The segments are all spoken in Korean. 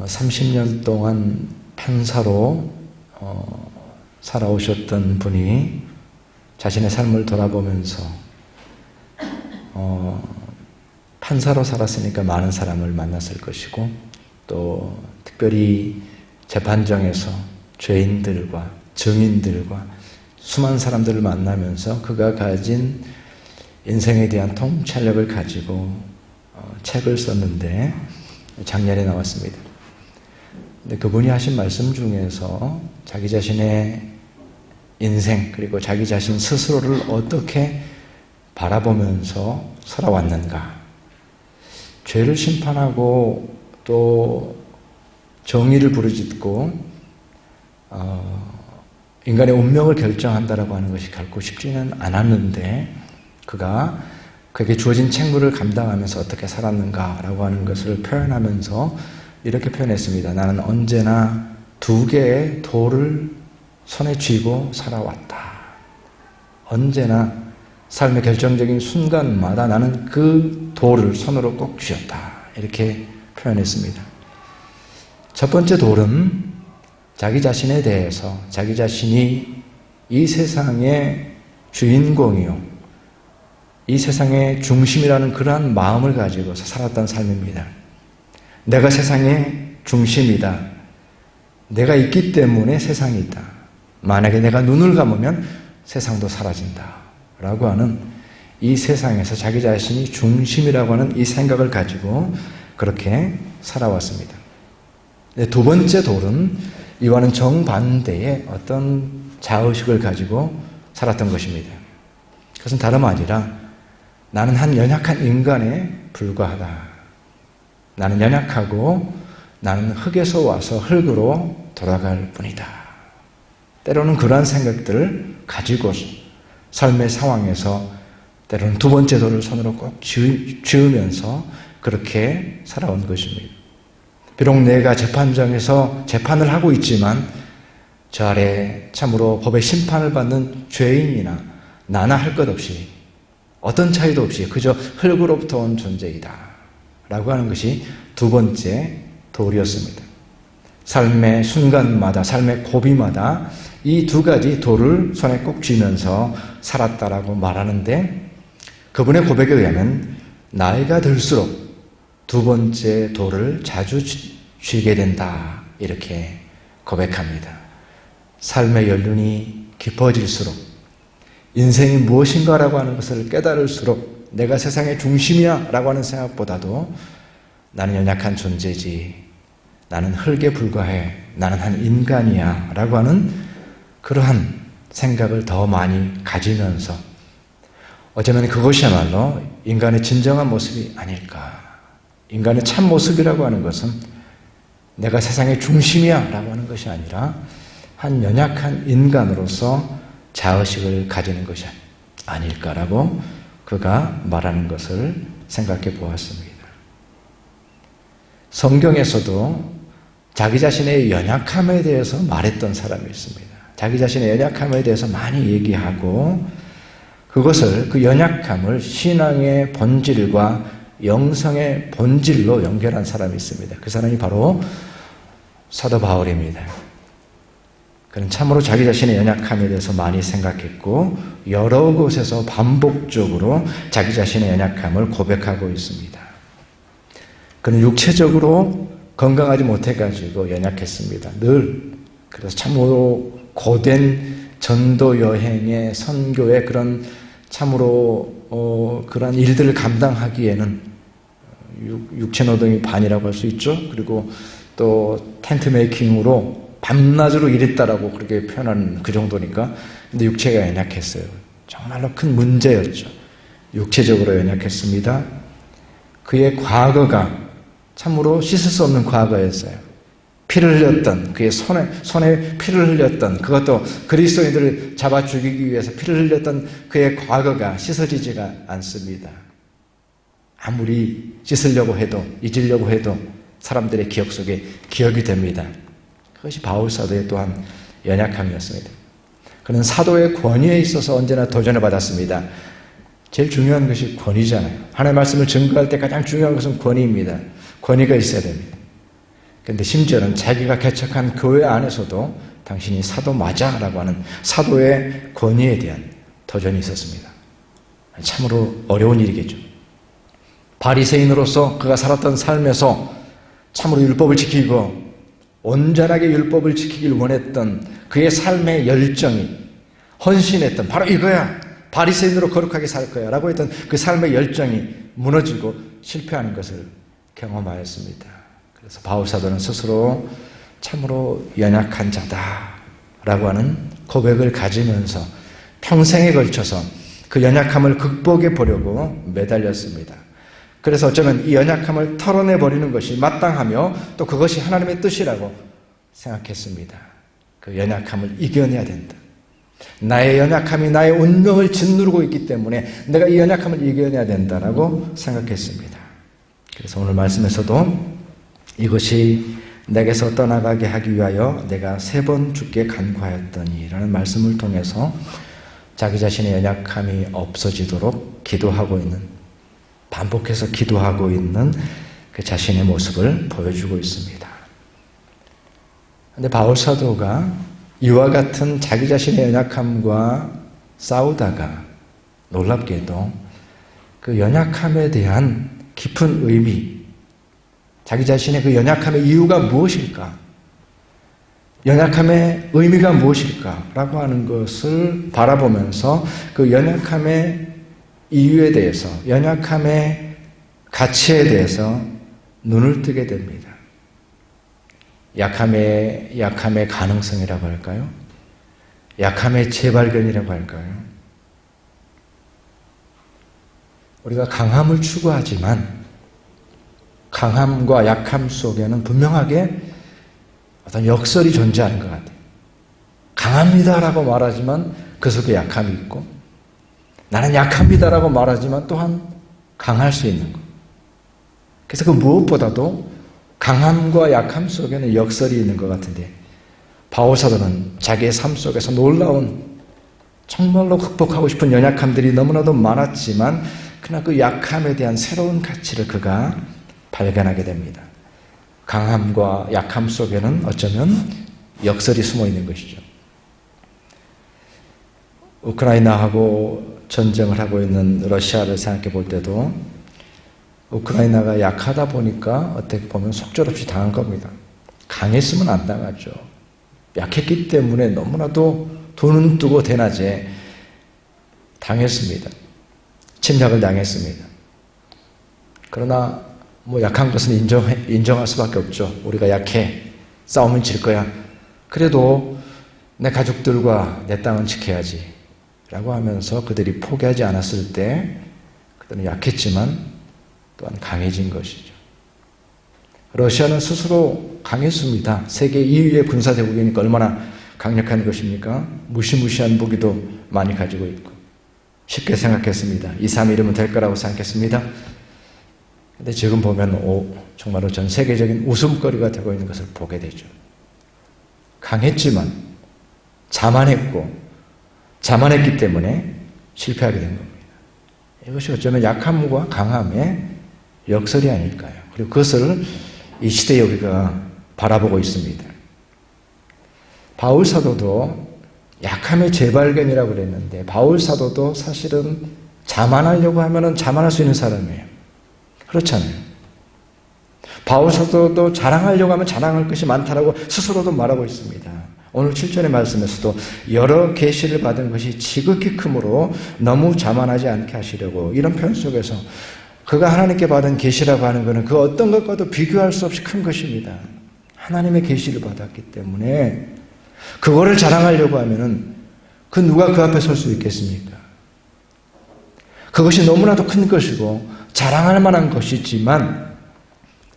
30년 동안 판사로 살아오셨던 분이 자신의 삶을 돌아보면서 판사로 살았으니까 많은 사람을 만났을 것이고, 또 특별히 재판정에서 죄인들과 증인들과 수많은 사람들을 만나면서 그가 가진 인생에 대한 통찰력을 가지고 책을 썼는데 작년에 나왔습니다. 근데 그분이 하신 말씀 중에서 자기 자신의 인생, 그리고 자기 자신 스스로를 어떻게 바라보면서 살아왔는가, 죄를 심판하고 또 정의를 부르짖고 인간의 운명을 결정한다라고 하는 것이 결코 쉽지는 않았는데, 그에게 주어진 책무를 감당하면서 어떻게 살았는가라고 하는 것을 표현하면서 이렇게 표현했습니다. 나는 언제나 두 개의 돌을 손에 쥐고 살아왔다. 언제나 삶의 결정적인 순간마다 나는 그 돌을 손으로 꼭 쥐었다. 이렇게 표현했습니다. 첫 번째 돌은 자기 자신에 대해서, 자기 자신이 이 세상의 주인공이요, 이 세상의 중심이라는 그러한 마음을 가지고서 살았던 삶입니다. 내가 세상의 중심이다. 내가 있기 때문에 세상이 있다. 만약에 내가 눈을 감으면 세상도 사라진다. 라고 하는 이 세상에서 자기 자신이 중심이라고 하는 이 생각을 가지고 그렇게 살아왔습니다. 두 번째 돌은 이와는 정반대의 어떤 자의식을 가지고 살았던 것입니다. 그것은 다름 아니라 나는 한 연약한 인간에 불과하다. 나는 연약하고 나는 흙에서 와서 흙으로 돌아갈 뿐이다. 때로는 그러한 생각들을 가지고 삶의 상황에서 때로는 두 번째 돌을 손으로 꼭 쥐으면서 그렇게 살아온 것입니다. 비록 내가 재판장에서 재판을 하고 있지만 저 아래 참으로 법의 심판을 받는 죄인이나 나나 할 것 없이, 어떤 차이도 없이 그저 흙으로부터 온 존재이다 라고 하는 것이 두 번째 돌이었습니다. 삶의 순간마다, 삶의 고비마다 이 두 가지 돌을 손에 꼭 쥐면서 살았다라고 말하는데, 그분의 고백에 의하면 나이가 들수록 두 번째 돌을 자주 쥐게 된다, 이렇게 고백합니다. 삶의 연륜이 깊어질수록, 인생이 무엇인가라고 하는 것을 깨달을수록 내가 세상의 중심이야 라고 하는 생각보다도 나는 연약한 존재지, 나는 흙에 불과해, 나는 한 인간이야 라고 하는 그러한 생각을 더 많이 가지면서 어쩌면 그것이야말로 인간의 진정한 모습이 아닐까. 인간의 참 모습이라고 하는 것은 내가 세상의 중심이야 라고 하는 것이 아니라 한 연약한 인간으로서 자의식을 가지는 것이 아닐까라고 그가 말하는 것을 생각해 보았습니다. 성경에서도 자기 자신의 연약함에 대해서 말했던 사람이 있습니다. 자기 자신의 연약함에 대해서 많이 얘기하고 그것을, 그 연약함을 신앙의 본질과 영성의 본질로 연결한 사람이 있습니다. 그 사람이 바로 사도 바울입니다. 그는 참으로 자기 자신의 연약함에 대해서 많이 생각했고 여러 곳에서 반복적으로 자기 자신의 연약함을 고백하고 있습니다. 그는 육체적으로 건강하지 못해가지고 연약했습니다. 늘. 그래서 참으로 고된 전도 여행의 선교의 그런 참으로 그런 일들을 감당하기에는 육체 노동이 반이라고 할 수 있죠. 그리고 또 텐트 메이킹으로 밤낮으로 일했다라고 그렇게 표현하는 그 정도니까. 근데 육체가 연약했어요. 정말로 큰 문제였죠. 육체적으로 연약했습니다. 그의 과거가 참으로 씻을 수 없는 과거였어요. 피를 흘렸던, 그의 손에 피를 흘렸던, 그것도 그리스도인들을 잡아 죽이기 위해서 피를 흘렸던 그의 과거가 씻어지지가 않습니다. 아무리 씻으려고 해도, 잊으려고 해도 사람들의 기억 속에 기억이 됩니다. 그것이 바울 사도의 또한 연약함이었습니다. 그는 사도의 권위에 있어서 언제나 도전을 받았습니다. 제일 중요한 것이 권위잖아요. 하나님의 말씀을 증거할 때 가장 중요한 것은 권위입니다. 권위가 있어야 됩니다. 그런데 심지어는 자기가 개척한 교회 안에서도 당신이 사도 맞아 라고 하는 사도의 권위에 대한 도전이 있었습니다. 참으로 어려운 일이겠죠. 바리새인으로서 그가 살았던 삶에서 참으로 율법을 지키고 온전하게 율법을 지키길 원했던 그의 삶의 열정이, 헌신했던 바로 이거야, 바리새인으로 거룩하게 살 거야 라고 했던 그 삶의 열정이 무너지고 실패하는 것을 경험하였습니다. 그래서 바울 사도는 스스로 참으로 연약한 자다 라고 하는 고백을 가지면서 평생에 걸쳐서 그 연약함을 극복해 보려고 매달렸습니다. 그래서 어쩌면 이 연약함을 털어내버리는 것이 마땅하며 또 그것이 하나님의 뜻이라고 생각했습니다. 그 연약함을 이겨내야 된다. 나의 연약함이 나의 운명을 짓누르고 있기 때문에 내가 이 연약함을 이겨내야 된다라고 생각했습니다. 그래서 오늘 말씀에서도 이것이 내게서 떠나가게 하기 위하여 내가 3번 주께 간구하였더니 라는 말씀을 통해서 자기 자신의 연약함이 없어지도록 기도하고 있는, 반복해서 기도하고 있는 그 자신의 모습을 보여주고 있습니다. 그런데 바울 사도가 이와 같은 자기 자신의 연약함과 싸우다가 놀랍게도 그 연약함에 대한 깊은 의미, 자기 자신의 그 연약함의 이유가 무엇일까? 연약함의 의미가 무엇일까? 라고 하는 것을 바라보면서 그 연약함의 이유에 대해서, 연약함의 가치에 대해서 눈을 뜨게 됩니다. 약함의 가능성이라고 할까요? 약함의 재발견이라고 할까요? 우리가 강함을 추구하지만 강함과 약함 속에는 분명하게 어떤 역설이 존재하는 것 같아요. 강합니다라고 말하지만 그 속에 약함이 있고, 나는 약합니다라고 말하지만 또한 강할 수 있는 것. 그래서 그 무엇보다도 강함과 약함 속에는 역설이 있는 것 같은데, 바울 사도는 자기의 삶 속에서 놀라운, 정말로 극복하고 싶은 연약함들이 너무나도 많았지만 그러나 그 약함에 대한 새로운 가치를 그가 발견하게 됩니다. 강함과 약함 속에는 어쩌면 역설이 숨어 있는 것이죠. 우크라이나하고 전쟁을 하고 있는 러시아를 생각해 볼 때도 우크라이나가 약하다 보니까 어떻게 보면 속절없이 당한 겁니다. 강했으면 안 당하죠. 약했기 때문에 너무나도 돈은 뜨고 대낮에 당했습니다. 침략을 당했습니다. 그러나 약한 것은 인정할 수밖에 없죠. 우리가 약해. 싸우면 질 거야. 그래도 내 가족들과 내 땅은 지켜야지. 라고 하면서 그들이 포기하지 않았을 때 그들은 약했지만 또한 강해진 것이죠. 러시아는 스스로 강했습니다. 세계 2위의 군사대국이니까 얼마나 강력한 것입니까? 무시무시한 무기도 많이 가지고 있고 쉽게 생각했습니다. 2, 3일이면 될 거라고 생각했습니다. 근데 지금 보면 정말로 전 세계적인 웃음거리가 되고 있는 것을 보게 되죠. 강했지만 자만했기 때문에 실패하게 된 겁니다. 이것이 어쩌면 약함과 강함의 역설이 아닐까요? 그리고 그것을 이 시대에 우리가 바라보고 있습니다. 바울 사도도 약함의 재발견이라고 그랬는데 바울 사도도 사실은 자만하려고 하면 자만할 수 있는 사람이에요. 그렇잖아요. 바울 사도도 자랑하려고 하면 자랑할 것이 많다라고 스스로도 말하고 있습니다. 오늘 7절의 말씀에서도 여러 계시를 받은 것이 지극히 크므로 너무 자만하지 않게 하시려고, 이런 표현 속에서 그가 하나님께 받은 계시라고 하는 것은 그 어떤 것과도 비교할 수 없이 큰 것입니다. 하나님의 계시를 받았기 때문에 그거를 자랑하려고 하면은 누가 그 앞에 설 수 있겠습니까? 그것이 너무나도 큰 것이고 자랑할 만한 것이지만,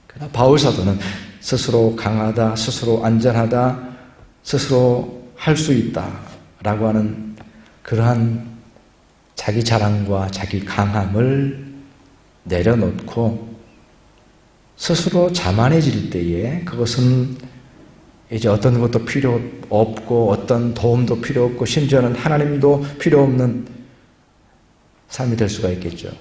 그러나 바울 사도는 스스로 강하다, 스스로 안전하다, 스스로 할 수 있다라고 하는 그러한 자기 자랑과 자기 강함을 내려놓고 스스로 자만해질 때에 그것은 이제 어떤 것도 필요 없고 어떤 도움도 필요 없고 심지어는 하나님도 필요 없는 삶이 될 수가 있겠죠.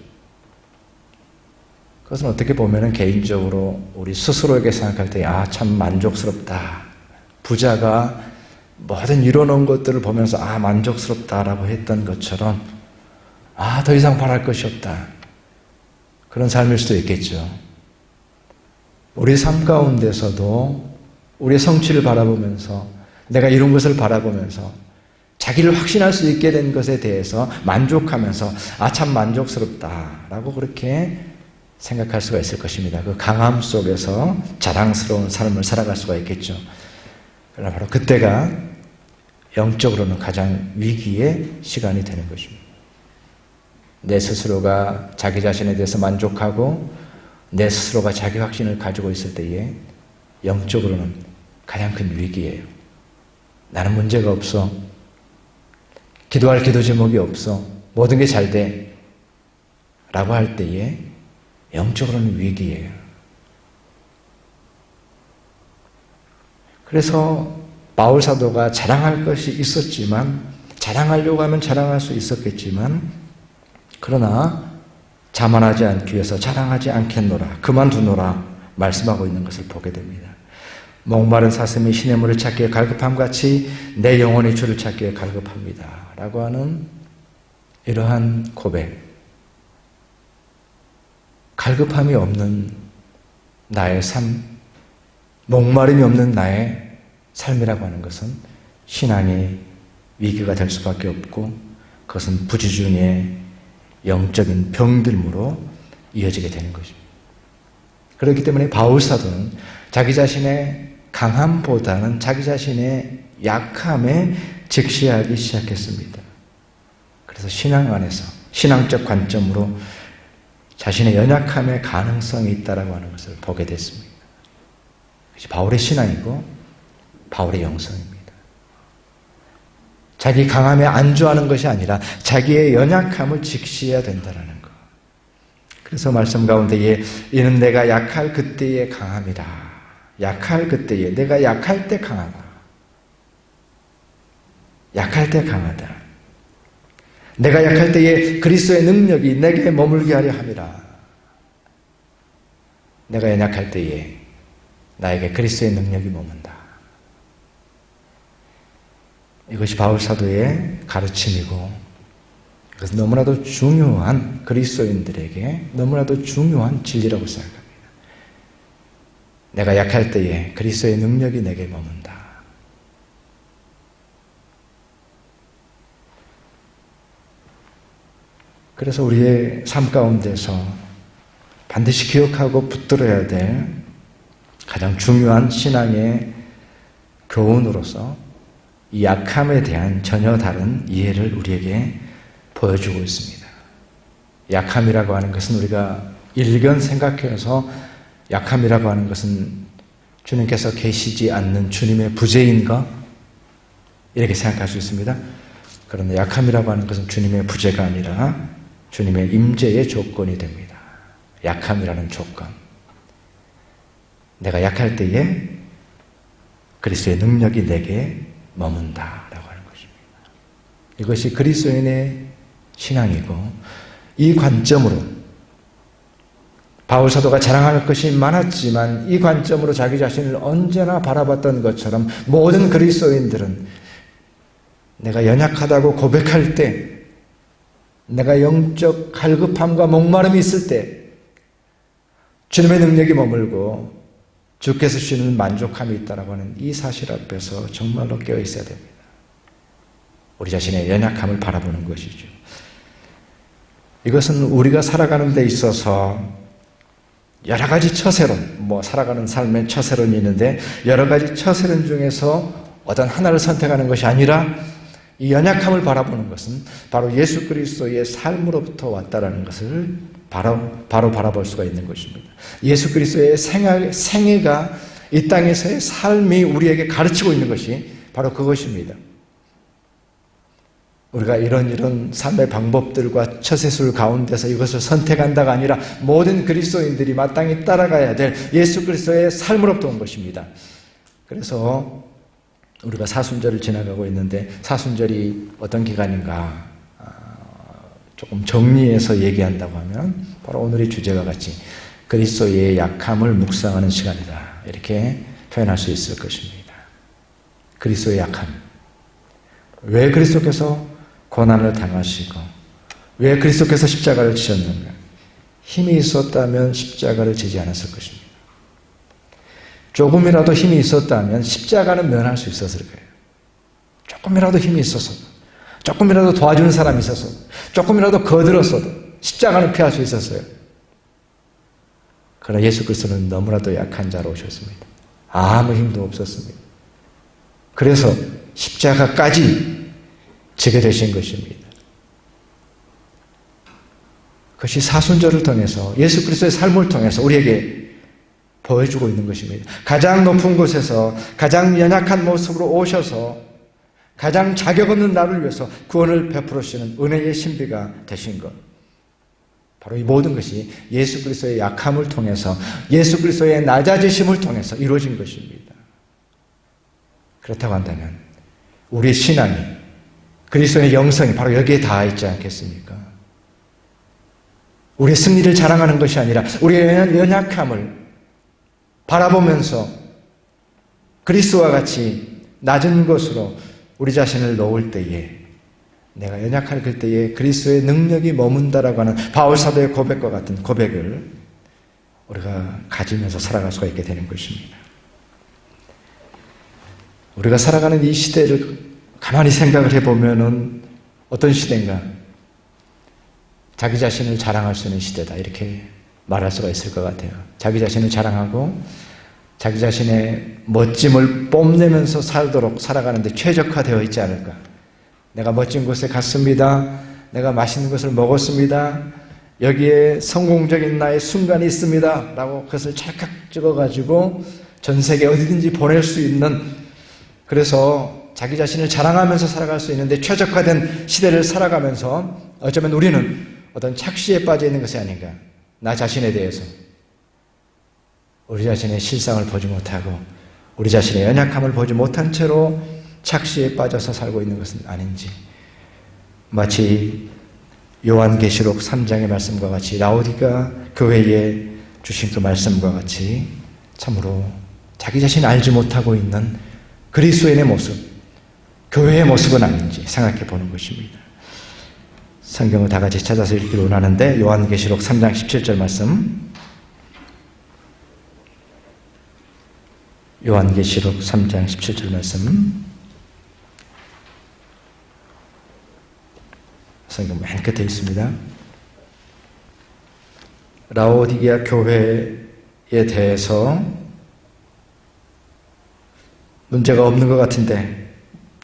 그것은 어떻게 보면은 개인적으로 우리 스스로에게 생각할 때, 아, 참 만족스럽다. 부자가 모든 이뤄놓은 것들을 보면서, 아, 만족스럽다라고 했던 것처럼, 아, 더 이상 바랄 것이 없다. 그런 삶일 수도 있겠죠. 우리 삶 가운데서도 우리의 성취를 바라보면서, 내가 이룬 것을 바라보면서, 자기를 확신할 수 있게 된 것에 대해서 만족하면서, 아, 참 만족스럽다라고 그렇게 생각할 수가 있을 것입니다. 그 강함 속에서 자랑스러운 삶을 살아갈 수가 있겠죠. 그러나 바로 그때가 영적으로는 가장 위기의 시간이 되는 것입니다. 내 스스로가 자기 자신에 대해서 만족하고 내 스스로가 자기 확신을 가지고 있을 때에 영적으로는 가장 큰 위기예요. 나는 문제가 없어. 기도할 기도 제목이 없어. 모든 게 잘 돼. 라고 할 때에 영적으로는 위기예요. 그래서 바울 사도가 자랑할 것이 있었지만, 자랑하려고 하면 자랑할 수 있었겠지만, 그러나 자만하지 않기 위해서 자랑하지 않겠노라, 그만두노라 말씀하고 있는 것을 보게 됩니다. 목마른 사슴이 시냇물을 찾기에 갈급함같이 내 영혼이 주를 찾기에 갈급합니다 라고 하는 이러한 고백, 갈급함이 없는 나의 삶, 목마름이 없는 나의 삶이라고 하는 것은 신앙의 위기가 될 수밖에 없고, 그것은 부지중의 영적인 병들므로 이어지게 되는 것입니다. 그렇기 때문에 바울 사도는 자기 자신의 강함보다는 자기 자신의 약함에 직시하기 시작했습니다. 그래서 신앙 안에서 신앙적 관점으로 자신의 연약함의 가능성이 있다라고 하는 것을 보게 됐습니다. 그것이 바울의 신앙이고 바울의 영성입니다. 자기 강함에 안주하는 것이 아니라 자기의 연약함을 직시해야 된다는 것. 그래서 말씀 가운데에 이는 내가 약할 그때에 강함이라. 약할 그때에, 내가 약할 때 강하다. 약할 때 강하다. 내가 약할 때에 그리스도의 능력이 내게 머물게 하려 함이라. 내가 연약할 때에 나에게 그리스도의 능력이 머문다. 이것이 바울 사도의 가르침이고, 이것은 너무나도 중요한, 그리스도인들에게 너무나도 중요한 진리라고 생각합니다. 내가 약할 때에 그리스도의 능력이 내게 머문다. 그래서 우리의 삶 가운데서 반드시 기억하고 붙들어야 될 가장 중요한 신앙의 교훈으로서 이 약함에 대한 전혀 다른 이해를 우리에게 보여주고 있습니다. 약함이라고 하는 것은 우리가 일견 생각해서 약함이라고 하는 것은 주님께서 계시지 않는 주님의 부재인가? 이렇게 생각할 수 있습니다. 그런데 약함이라고 하는 것은 주님의 부재가 아니라 주님의 임재의 조건이 됩니다. 약함이라는 조건. 내가 약할 때에 그리스도의 능력이 내게 머문다라고 하는 것입니다. 이것이 그리스도인의 신앙이고, 이 관점으로 바울 사도가 자랑할 것이 많았지만 이 관점으로 자기 자신을 언제나 바라봤던 것처럼 모든 그리스도인들은 내가 연약하다고 고백할 때, 내가 영적 갈급함과 목마름이 있을 때 주님의 능력이 머물고 주께서 주시는 만족함이 있다라고 하는 이 사실 앞에서 정말로 깨어 있어야 됩니다. 우리 자신의 연약함을 바라보는 것이죠. 이것은 우리가 살아가는 데 있어서 여러 가지 처세론, 살아가는 삶의 처세론이 있는데 여러 가지 처세론 중에서 어떤 하나를 선택하는 것이 아니라 이 연약함을 바라보는 것은 바로 예수 그리스도의 삶으로부터 왔다라는 것을 바로 바라볼 수가 있는 것입니다. 예수 그리스도의 생애가 이 땅에서의 삶이 우리에게 가르치고 있는 것이 바로 그것입니다. 우리가 이런 삶의 방법들과 처세술 가운데서 이것을 선택한다가 아니라 모든 그리스도인들이 마땅히 따라가야 될 예수 그리스도의 삶으로부터 온 것입니다. 그래서 우리가 사순절을 지나가고 있는데 사순절이 어떤 기간인가 조금 정리해서 얘기한다고 하면 바로 오늘의 주제와 같이 그리스도의 약함을 묵상하는 시간이다. 이렇게 표현할 수 있을 것입니다. 그리스도의 약함. 왜 그리스도께서 고난을 당하시고 왜 그리스도께서 십자가를 지셨는가? 힘이 있었다면 십자가를 지지 않았을 것입니다. 조금이라도 힘이 있었다면 십자가는 면할 수 있었을 거예요. 조금이라도 힘이 있어서, 조금이라도 도와주는 사람이 있어서, 조금이라도 거들었어도 십자가는 피할 수 있었어요. 그러나 예수 그리스도는 너무나도 약한 자로 오셨습니다. 아무 힘도 없었습니다. 그래서 십자가까지 지게 되신 것입니다. 그것이 사순절을 통해서 예수 그리스도의 삶을 통해서 우리에게 보여주고 있는 것입니다. 가장 높은 곳에서 가장 연약한 모습으로 오셔서 가장 자격 없는 나를 위해서 구원을 베풀으시는 은혜의 신비가 되신 것. 바로 이 모든 것이 예수 그리스도의 약함을 통해서 예수 그리스도의 낮아지심을 통해서 이루어진 것입니다. 그렇다고 한다면 우리의 신앙이 그리스도의 영성이 바로 여기에 닿아 있지 않겠습니까? 우리의 승리를 자랑하는 것이 아니라 우리의 연약함을 바라보면서 그리스도와 같이 낮은 것으로 우리 자신을 놓을 때에 내가 연약할 그때에 그리스도의 능력이 머문다라고 하는 바울 사도의 고백과 같은 고백을 우리가 가지면서 살아갈 수가 있게 되는 것입니다. 우리가 살아가는 이 시대를 가만히 생각을 해보면은 어떤 시대인가? 자기 자신을 자랑할 수 있는 시대다. 이렇게 말할 수가 있을 것 같아요. 자기 자신을 자랑하고 자기 자신의 멋짐을 뽐내면서 살도록 살아가는데 최적화되어 있지 않을까. 내가 멋진 곳에 갔습니다. 내가 맛있는 것을 먹었습니다. 여기에 성공적인 나의 순간이 있습니다. 라고 그것을 찰칵 찍어가지고 전 세계 어디든지 보낼 수 있는, 그래서 자기 자신을 자랑하면서 살아갈 수 있는데 최적화된 시대를 살아가면서 어쩌면 우리는 어떤 착시에 빠져 있는 것이 아닌가. 나 자신에 대해서 우리 자신의 실상을 보지 못하고 우리 자신의 연약함을 보지 못한 채로 착시에 빠져서 살고 있는 것은 아닌지, 마치 요한계시록 3장의 말씀과 같이 라오디가 교회에 주신 그 말씀과 같이 참으로 자기 자신을 알지 못하고 있는 그리스도인의 모습, 교회의 모습은 아닌지 생각해 보는 것입니다. 성경을 다 같이 찾아서 읽기를 원하는데 요한계시록 3장 17절 말씀, 요한계시록 3장 17절 말씀, 성경 맨 끝에 있습니다. 라오디게아 교회에 대해서 문제가 없는 것 같은데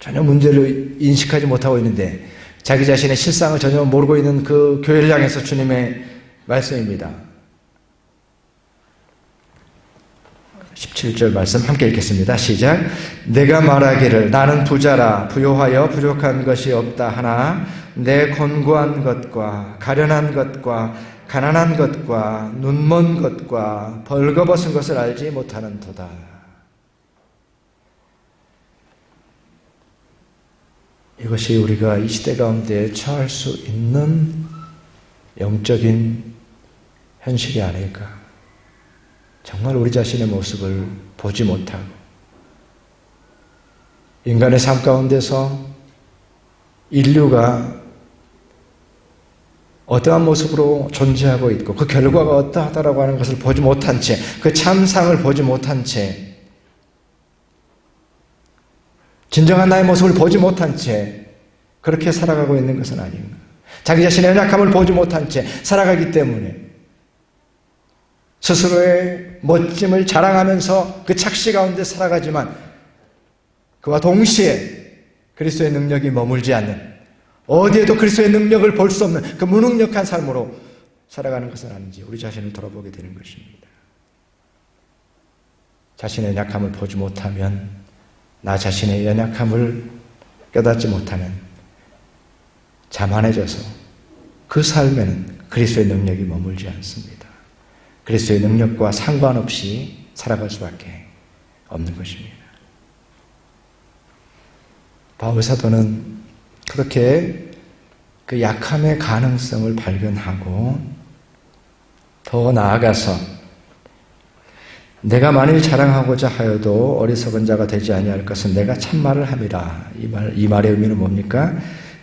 전혀 문제를 인식하지 못하고 있는데 자기 자신의 실상을 전혀 모르고 있는 그 교회를 향해서 주님의 말씀입니다. 17절 말씀 함께 읽겠습니다. 시작. 내가 말하기를 나는 부자라 부요하여 부족한 것이 없다 하나 내 곤고한 것과 가련한 것과 가난한 것과 눈먼 것과 벌거벗은 것을 알지 못하는도다. 이것이 우리가 이 시대 가운데 처할 수 있는 영적인 현실이 아닐까. 정말 우리 자신의 모습을 보지 못하고 인간의 삶 가운데서 인류가 어떠한 모습으로 존재하고 있고 그 결과가 어떠하다라고 하는 것을 보지 못한 채, 그 참상을 보지 못한 채, 진정한 나의 모습을 보지 못한 채 그렇게 살아가고 있는 것은 아닌가. 자기 자신의 연약함을 보지 못한 채 살아가기 때문에 스스로의 멋짐을 자랑하면서 그 착시 가운데 살아가지만 그와 동시에 그리스도의 능력이 머물지 않는, 어디에도 그리스도의 능력을 볼 수 없는 그 무능력한 삶으로 살아가는 것은 아닌지 우리 자신을 돌아보게 되는 것입니다. 자신의 연약함을 보지 못하면, 나 자신의 연약함을 깨닫지 못하면 자만해져서 그 삶에는 그리스도의 능력이 머물지 않습니다. 그리스도의 능력과 상관없이 살아갈 수밖에 없는 것입니다. 바울 사도는 그렇게 그 약함의 가능성을 발견하고 더 나아가서 내가 만일 자랑하고자 하여도 어리석은 자가 되지 아니할 것은 내가 참말을 함이라. 이 말의 의미는 뭡니까?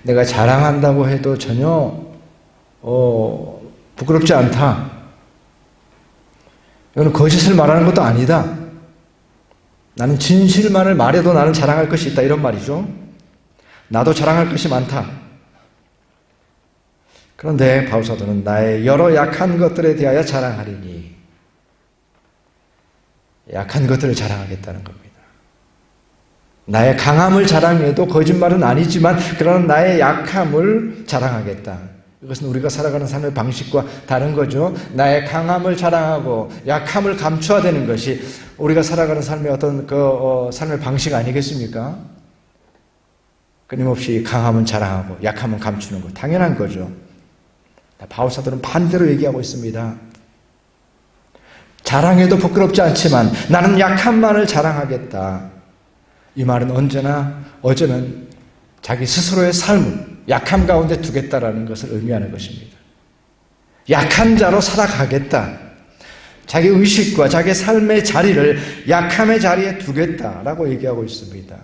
내가 자랑한다고 해도 전혀 부끄럽지 않다. 이거는 거짓을 말하는 것도 아니다. 나는 진실만을 말해도 나는 자랑할 것이 있다. 이런 말이죠. 나도 자랑할 것이 많다. 그런데 바울사도는 나의 여러 약한 것들에 대하여 자랑하리니, 약한 것들을 자랑하겠다는 겁니다. 나의 강함을 자랑해도 거짓말은 아니지만 그러나 나의 약함을 자랑하겠다. 이것은 우리가 살아가는 삶의 방식과 다른 거죠. 나의 강함을 자랑하고 약함을 감춰야 되는 것이 우리가 살아가는 삶의 어떤 삶의 방식 아니겠습니까? 끊임없이 강함은 자랑하고 약함은 감추는 것, 당연한 거죠. 바울사도는 반대로 얘기하고 있습니다. 자랑해도 부끄럽지 않지만 나는 약함만을 자랑하겠다. 이 말은 언제나 어제는 자기 스스로의 삶을 약함 가운데 두겠다라는 것을 의미하는 것입니다. 약한 자로 살아가겠다. 자기 의식과 자기 삶의 자리를 약함의 자리에 두겠다라고 얘기하고 있습니다.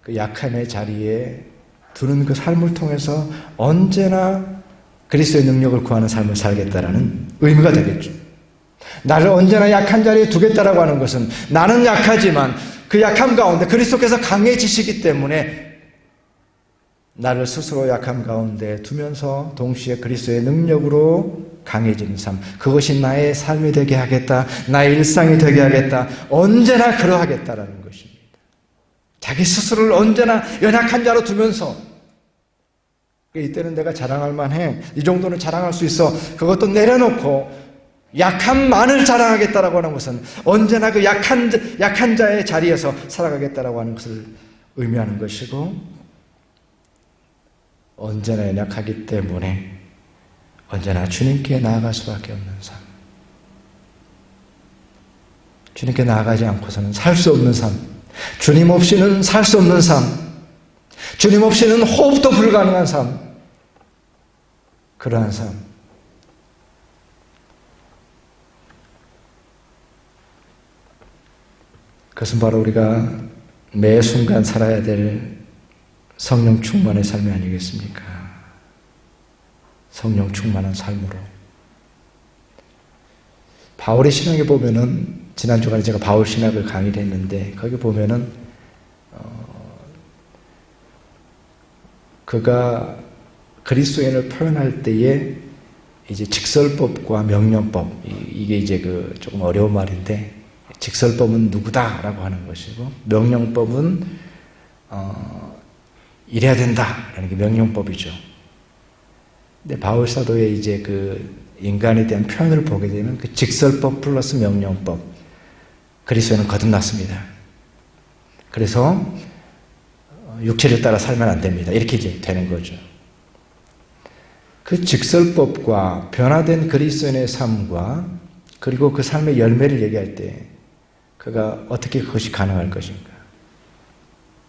그 약함의 자리에 두는 그 삶을 통해서 언제나 그리스도의 능력을 구하는 삶을 살겠다라는 의미가 되겠죠. 나를 언제나 약한 자리에 두겠다라고 하는 것은 나는 약하지만 그 약함 가운데 그리스도께서 강해지시기 때문에 나를 스스로 약함 가운데 두면서 동시에 그리스도의 능력으로 강해지는 삶, 그것이 나의 삶이 되게 하겠다, 나의 일상이 되게 하겠다, 언제나 그러하겠다라는 것입니다. 자기 스스로를 언제나 연약한 자로 두면서 이때는 내가 자랑할 만해, 이 정도는 자랑할 수 있어, 그것도 내려놓고 약함만을 자랑하겠다라고 하는 것은 언제나 그 약한 자의 자리에서 살아가겠다라고 하는 것을 의미하는 것이고, 언제나 연약하기 때문에 언제나 주님께 나아갈 수밖에 없는 삶, 주님께 나아가지 않고서는 살 수 없는 삶, 주님 없이는 살 수 없는 삶, 주님 없이는 호흡도 불가능한 삶, 그러한 삶. 그것은 바로 우리가 매 순간 살아야 될 성령 충만의 삶이 아니겠습니까? 성령 충만한 삶으로. 바울의 신학에 보면은, 지난 주간에 제가 바울 신학을 강의를 했는데, 거기 보면은, 그가 그리스도인을 표현할 때에 이제 직설법과 명령법, 이게 이제 조금 어려운 말인데, 직설법은 누구다라고 하는 것이고, 명령법은, 이래야 된다라는 게 명령법이죠. 근데 바울 사도의 이제 인간에 대한 표현을 보게 되면 그 직설법 플러스 명령법, 그리스도는 거듭났습니다. 그래서 육체를 따라 살면 안 됩니다. 이렇게 이제 되는 거죠. 그 직설법과 변화된 그리스도인의 삶과 그리고 그 삶의 열매를 얘기할 때 그가 어떻게 그것이 가능할 것인가?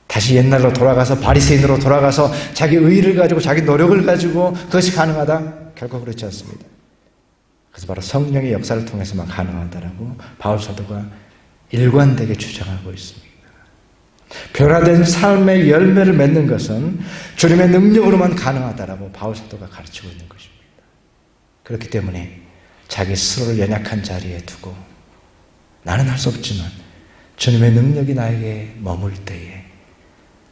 다시 옛날로 돌아가서 바리새인으로 돌아가서 자기 의의를 가지고 자기 노력을 가지고 그것이 가능하다? 결코 그렇지 않습니다. 그래서 바로 성령의 역사를 통해서만 가능하다라고 바울 사도가 일관되게 주장하고 있습니다. 변화된 삶의 열매를 맺는 것은 주님의 능력으로만 가능하다라고 바울 사도가 가르치고 있는 것입니다. 그렇기 때문에 자기 스스로를 연약한 자리에 두고 나는 할 수 없지만 주님의 능력이 나에게 머물 때에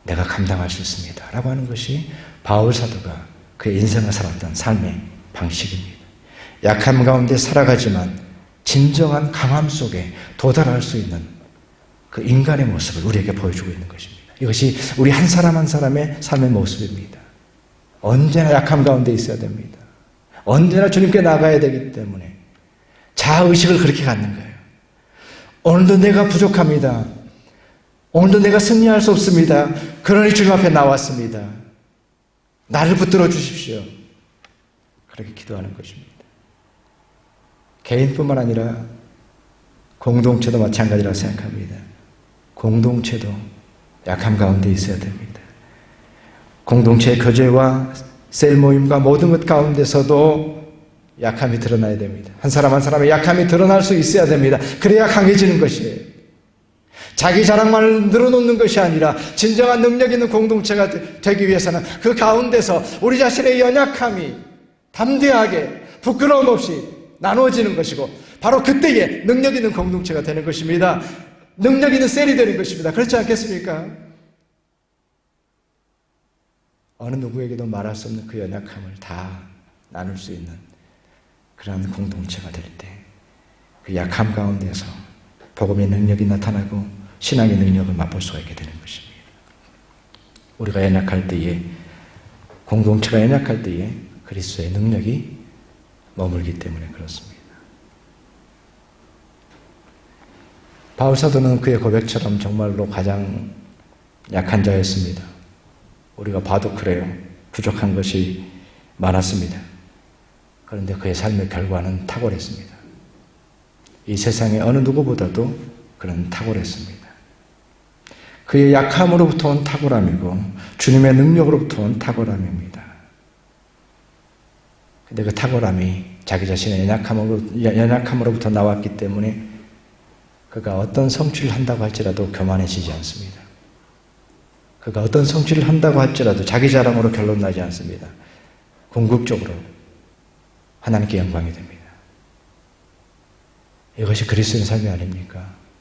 내가 감당할 수 있습니다 라고 하는 것이 바울 사도가 그의 인생을 살았던 삶의 방식입니다. 약함 가운데 살아가지만 진정한 강함 속에 도달할 수 있는 그 인간의 모습을 우리에게 보여주고 있는 것입니다. 이것이 우리 한 사람 한 사람의 삶의 모습입니다. 언제나 약함 가운데 있어야 됩니다. 언제나 주님께 나가야 되기 때문에 자아의식을 그렇게 갖는 거예요. 오늘도 내가 부족합니다. 오늘도 내가 승리할 수 없습니다. 그러니 주님 앞에 나왔습니다. 나를 붙들어 주십시오. 그렇게 기도하는 것입니다. 개인뿐만 아니라 공동체도 마찬가지라고 생각합니다. 공동체도 약함 가운데 있어야 됩니다. 공동체의 교제와 셀 모임과 모든 것 가운데서도 약함이 드러나야 됩니다. 한 사람 한 사람의 약함이 드러날 수 있어야 됩니다. 그래야 강해지는 것이에요. 자기 자랑만을 늘어놓는 것이 아니라 진정한 능력 있는 공동체가 되기 위해서는 그 가운데서 우리 자신의 연약함이 담대하게 부끄러움 없이 나누어지는 것이고 바로 그때에 능력 있는 공동체가 되는 것입니다. 능력 있는 셀이 되는 것입니다. 그렇지 않겠습니까? 어느 누구에게도 말할 수 없는 그 연약함을 다 나눌 수 있는 그러한 공동체가 될 때 그 약함 가운데서 복음의 능력이 나타나고 신앙의 능력을 맛볼 수가 있게 되는 것입니다. 우리가 연약할 때에, 공동체가 연약할 때에 그리스도의 능력이 머물기 때문에 그렇습니다. 바울 사도는 그의 고백처럼 정말로 가장 약한 자였습니다. 우리가 봐도 그래요. 부족한 것이 많았습니다. 그런데 그의 삶의 결과는 탁월했습니다. 이 세상의 어느 누구보다도 그는 탁월했습니다. 그의 약함으로부터 온 탁월함이고 주님의 능력으로부터 온 탁월함입니다. 근데 그 탁월함이 자기 자신의 연약함으로부터 나왔기 때문에 그가 어떤 성취를 한다고 할지라도 교만해지지 않습니다. 그가 어떤 성취를 한다고 할지라도 자기 자랑으로 결론 나지 않습니다. 궁극적으로 하나님께 영광이 됩니다. 이것이 그리스도의 삶이 아닙니까?